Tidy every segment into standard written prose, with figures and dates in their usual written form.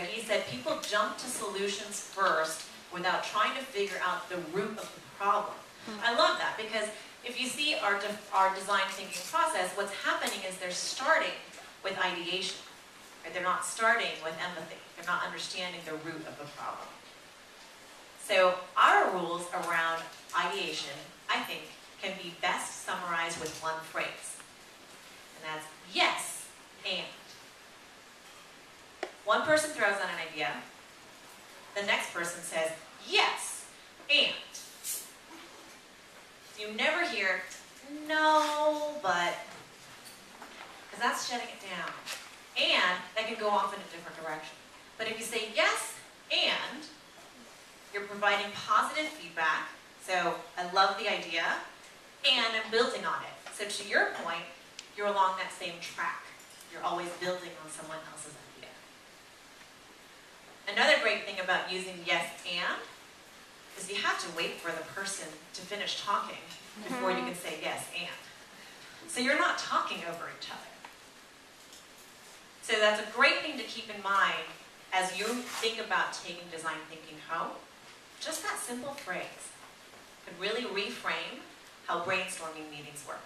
he said people jump to solutions first without trying to figure out the root of the problem. I love that, because if you see our design thinking process, what's happening is they're starting with ideation. Right? They're not starting with empathy. They're not understanding the root of the problem. So our rules around ideation, I think, can be best summarized with one phrase. And that's yes, and. One person throws out an idea. The next person says, yes, and. You never hear, no, but, because that's shutting it down. And that can go off in a different direction. But if you say yes, and, you're providing positive feedback. So I love the idea, and I'm building on it. So to your point, you're along that same track. You're always building on someone else's idea. Another great thing about using yes, and, is you have to wait for the person to finish talking before you can say yes, and. So you're not talking over each other. So that's a great thing to keep in mind as you think about taking design thinking home. Just that simple phrase could really reframe how brainstorming meetings work.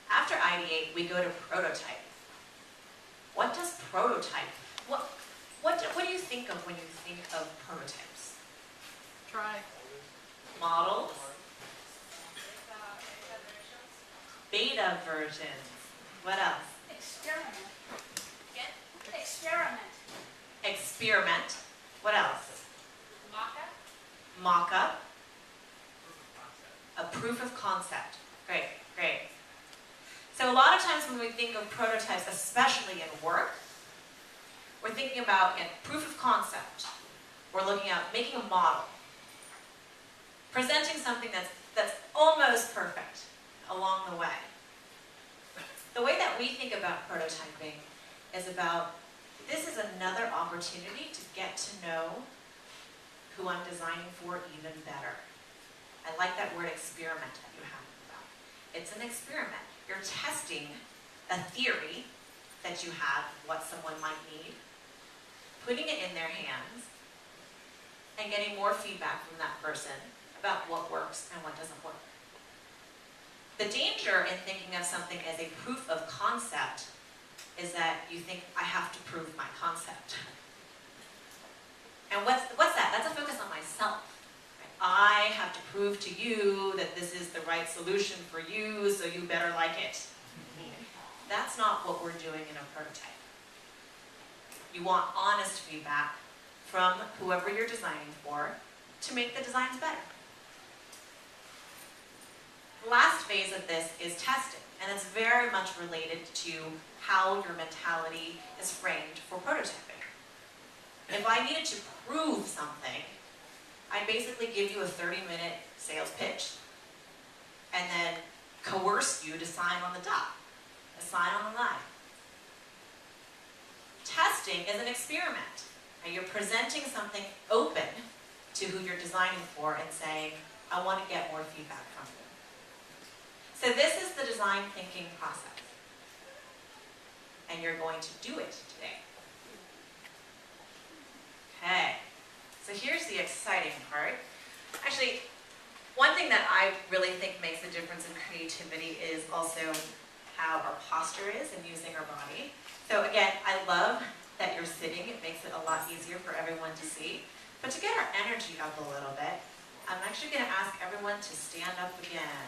After ideate, we go to prototype. What does prototype? What do you think of when you think of prototypes? Try. Models. Beta versions. What else? Experiment. Experiment. Experiment. What else? Mock-up. Mock-up. A proof of concept. Great, great. So a lot of times when we think of prototypes, especially in work, we're thinking about a proof of concept. We're looking at making a model. Presenting something that's almost perfect along the way. The way that we think about prototyping is about, this is another opportunity to get to know who I'm designing for even better. I like that word experiment that you have about. It's an experiment. You're testing a theory that you have, what someone might need, putting it in their hands, and getting more feedback from that person about what works and what doesn't work. The danger in thinking of something as a proof of concept is that you think, I have to prove my concept. And what's that? That's a focus on myself. Right? I have to prove to you that this is the right solution for you, so you better like it. That's not what we're doing in a prototype. You want honest feedback from whoever you're designing for to make the designs better. The last phase of this is testing, and it's very much related to how your mentality is framed for prototyping. If I needed to prove something, I'd basically give you a 30-minute sales pitch and then coerce you to sign on the dot, to sign on the line. Testing is an experiment. And you're presenting something open to who you're designing for and saying, I want to get more feedback from you. So this is the design thinking process. And you're going to do it today. Okay, so here's the exciting part. Actually, one thing that I really think makes a difference in creativity is also how our posture is and using our body. So again, I love that you're sitting. It makes it a lot easier for everyone to see. But to get our energy up a little bit, I'm actually going to ask everyone to stand up again.